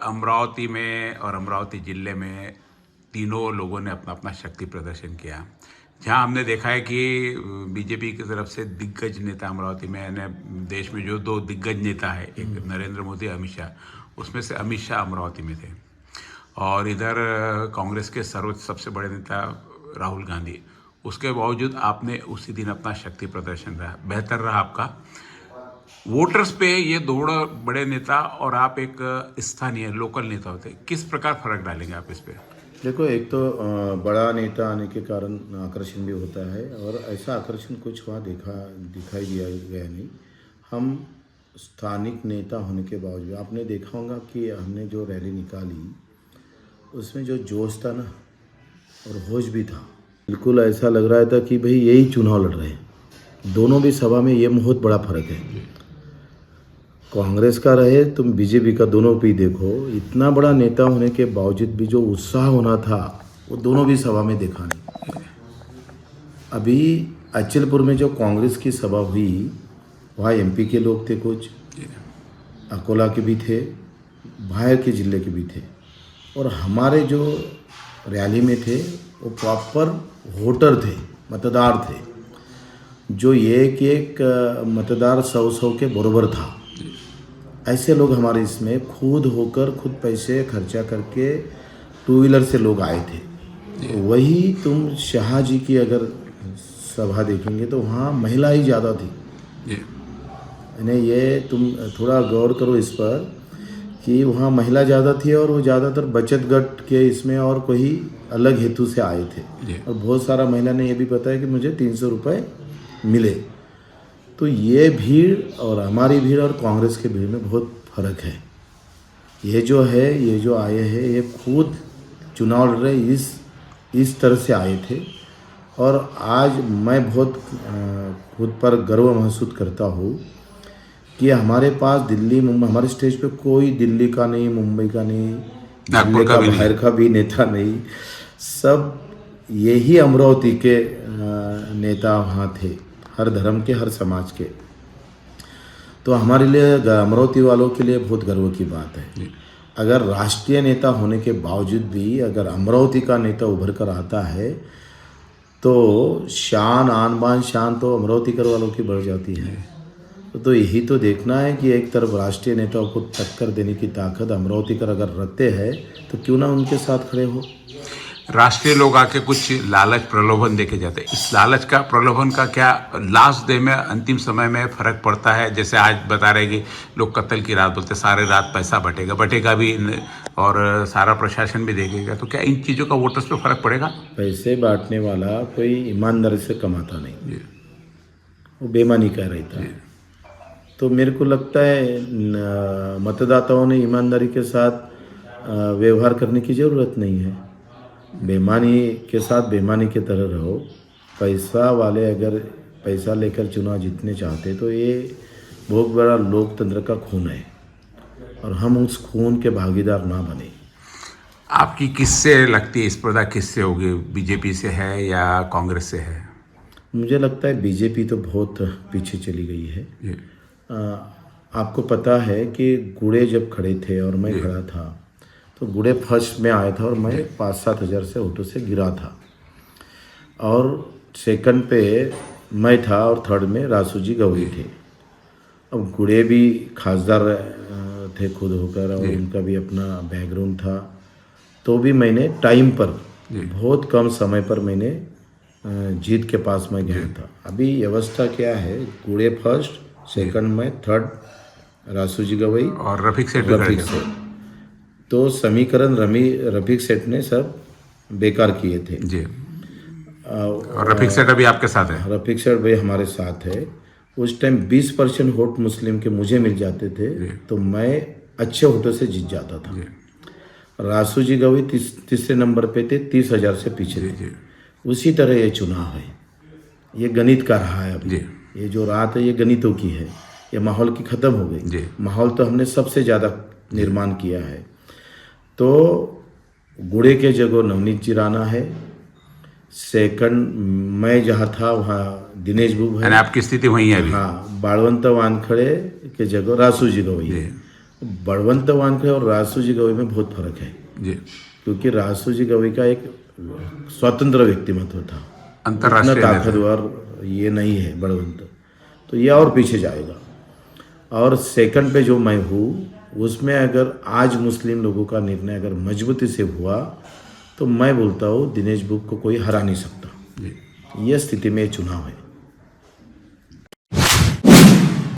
अमरावती में और अमरावती ज़िले में तीनों लोगों ने अपना अपना शक्ति प्रदर्शन किया। जहां हमने देखा है कि बीजेपी की तरफ से दिग्गज नेता अमरावती में यानी देश में जो दो दिग्गज नेता है, एक नरेंद्र मोदी, अमित शाह, उसमें से अमित शाह अमरावती में थे। और इधर कांग्रेस के सर्वोच्च सबसे बड़े नेता राहुल गांधी। उसके बावजूद आपने उसी दिन अपना शक्ति प्रदर्शन रहा, बेहतर रहा आपका। वोटर्स पे ये दो बड़े नेता और आप एक स्थानीय लोकल नेता होते, किस प्रकार फर्क डालेंगे आप इस पे? देखो, एक तो बड़ा नेता आने के कारण आकर्षण भी होता है, और ऐसा आकर्षण कुछ वहाँ दिखाई दिया गया नहीं। हम स्थानिक नेता होने के बावजूद आपने देखा होगा कि हमने जो रैली निकाली उसमें जो जोश था ना, और होश भी था। बिल्कुल ऐसा लग रहा था कि भाई यही चुनाव लड़ रहे हैं। दोनों भी सभा में ये बहुत बड़ा फर्क है। कांग्रेस का रहे तुम बीजेपी का, दोनों पे ही देखो, इतना बड़ा नेता होने के बावजूद भी जो उत्साह होना था वो दोनों भी सभा में देखा नहीं। अभी अचलपुर में जो कांग्रेस की सभा हुई वहाँ एमपी के लोग थे, कुछ अकोला के भी थे, बाहर के ज़िले के भी थे, और हमारे जो रैली में थे वो प्रॉपर वोटर थे, मतदार थे, जो एक एक मतदार 100 के बराबर था। ऐसे लोग हमारे इसमें खुद होकर, खुद पैसे खर्चा करके टू व्हीलर से लोग आए थे। वही तुम शाह जी की अगर सभा देखेंगे तो वहाँ महिला ही ज़्यादा थी। यानी ये तुम थोड़ा गौर करो इस पर कि वहाँ महिला ज़्यादा थी, और वो ज़्यादातर बचत गट के इसमें और कोई अलग हेतु से आए थे। और बहुत सारा महिला ने ये भी बताया कि मुझे 300 रुपये मिले। तो ये भीड़ और हमारी भीड़ और कांग्रेस के भीड़ में बहुत फ़र्क है। ये जो है, ये जो आए हैं, ये खुद चुनाव लड़ रहे इस तरह से आए थे। और आज मैं बहुत खुद पर गर्व महसूस करता हूँ कि हमारे पास दिल्ली मुंबई, हमारे स्टेज पे कोई दिल्ली का नहीं, मुंबई का नहीं, जिले का बाहर का भी नेता नहीं, सब यही अमरावती के नेता वहाँ थे, हर धर्म के, हर समाज के। तो हमारे लिए, अमरावती वालों के लिए बहुत गर्व की बात है। अगर राष्ट्रीय नेता होने के बावजूद भी अगर अमरावती का नेता उभर कर आता है तो शान, आन बान शान तो अमरावतीकर वालों की बढ़ जाती है। तो यही तो देखना है कि एक तरफ राष्ट्रीय नेताओं को टक्कर देने की ताकत अमरावतीकर अगर रखते हैं तो क्यों ना उनके साथ खड़े हो। राष्ट्रीय लोग आके कुछ लालच प्रलोभन देके जाते हैं, इस लालच का, प्रलोभन का क्या लास्ट डे में, अंतिम समय में फर्क पड़ता है? जैसे आज बता रहे कि लोग कत्ल की रात बोलते, सारे रात पैसा बटेगा भी, और सारा प्रशासन भी देखेगा। तो क्या इन चीज़ों का वोटर्स पे फर्क पड़ेगा? पैसे बांटने वाला कोई ईमानदारी से कमाता नहीं, वो बेईमानी कर रहता है। तो मेरे को लगता है मतदाताओं ने ईमानदारी के साथ व्यवहार करने की ज़रूरत नहीं है। बेईमानी के साथ बेईमानी की तरह रहो। पैसा वाले अगर पैसा लेकर चुनाव जीतने चाहते तो ये बहुत बड़ा लोकतंत्र का खून है, और हम उस खून के भागीदार ना बने। आपकी किससे लगती है स्पर्धा, किससे होगी? बीजेपी से है या कांग्रेस से है? मुझे लगता है बीजेपी तो बहुत पीछे चली गई है। आपको पता है कि गुड़े जब खड़े थे और मैं खड़ा था तो गुड़े फर्स्ट में आया था और मैं 5-7 हज़ार से ऑटो से गिरा था, और सेकंड पे मैं था, और थर्ड में रासू जी गवई थे। अब गुड़े भी खासदार थे खुद होकर, और उनका भी अपना बैकग्राउंड था। तो भी मैंने टाइम पर, बहुत कम समय पर मैंने जीत के पास में गया था। अभी व्यवस्था क्या है, गुड़े फर्स्ट, सेकंड में, थर्ड रासू जी गवई और रफीक सेठ। तो समीकरण रफीक सेठ ने सब बेकार किए थे जी। और रफीक सेठ अभी आपके साथ है? रफीक सेठ भाई हमारे साथ है। उस टाइम 20% वोट मुस्लिम के मुझे मिल जाते थे तो मैं अच्छे वोटों से जीत जाता था। रासू जी गवई तीसरे नंबर पे थे, 30,000 से पीछे थे। उसी तरह ये चुनाव है, ये गणित का रहा है। अभी ये जो रात है ये गणितों की है, ये माहौल की ख़त्म हो गई। माहौल तो हमने सबसे ज़्यादा निर्माण किया है। तो गुड़े के जगह नवनीत जी राणा है, सेकंड मैं जहाँ था वहाँ दिनेश बुब है। आपकी स्थिति वही है अभी? हाँ, बालवंत वानखड़े के जगह रासू जी गवई है। बलवंत वानखड़े और राजसूजी गवई में बहुत फर्क है, जी, क्योंकि राजसूजी गवई का एक स्वतंत्र व्यक्तिमत्व था, इतना अंतर्राष्ट्रीय नेता। ताकतवर ये नहीं है बलवंत, तो ये और पीछे जाएगा। और सेकंड पे जो मैं हूँ उसमें अगर आज मुस्लिम लोगों का निर्णय अगर मजबूती से हुआ तो मैं बोलता हूँ दिनेश बुक को कोई हरा नहीं सकता। जी। ये स्थिति में चुनाव है।